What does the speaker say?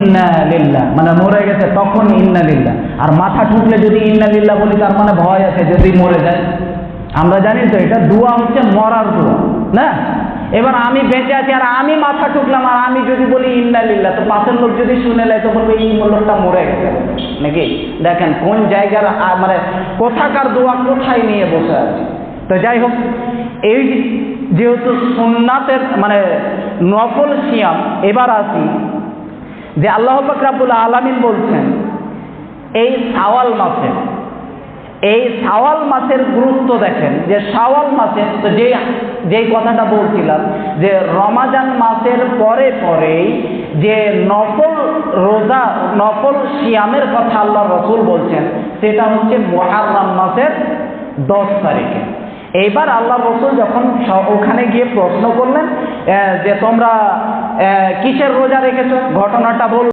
ইন্না লিল্লাহ, মানে মরে গেছে তখন ইন্না লিল্লাহ। আর মাথা ঠুকলে যদি ইন্না লিল্লাহ বলি তার মানে ভয় আছে যদি মরে যায়। আমরা জানি তো এটা দোয়া হচ্ছে মরার দোয়া না। এবার আমি বেঁচে আছি আর আমি মাথা ঠুকলাম আর আমি যদি বলি ইন্না লিল্লাহ, তো পাশের লোক যদি শুনে নেয় তো বলবে এই লোকটা মরে গেছে নাকি। দেখেন কোন জায়গার মানে কোথাকার দোয়া কোথায় নিয়ে বসে আছে। তো যাই হোক, এই যেহেতু সুন্নাতের মানে নফল সিয়াম, এবার আসি যে আল্লাহ পাক রব্বুল আলামিন বলছেন এই শাওয়াল মাসের গুরুত্ব দেখেন, যে শাওয়াল মাসের তো যেই কথাটা বলছিলাম যে রমাজান মাসের পরে পরেই যে নফল রোজা নফল সিয়ামের কথা আল্লাহ রাসূল বলছেন, সেটা হচ্ছে মুহররম মাসের 10 তারিখে। এইবার আল্লাহ রাসূল যখন ওখানে গিয়ে প্রশ্ন করলেন যে তোমরা কিসের রোজা রেখেছো, ঘটনাটা বল।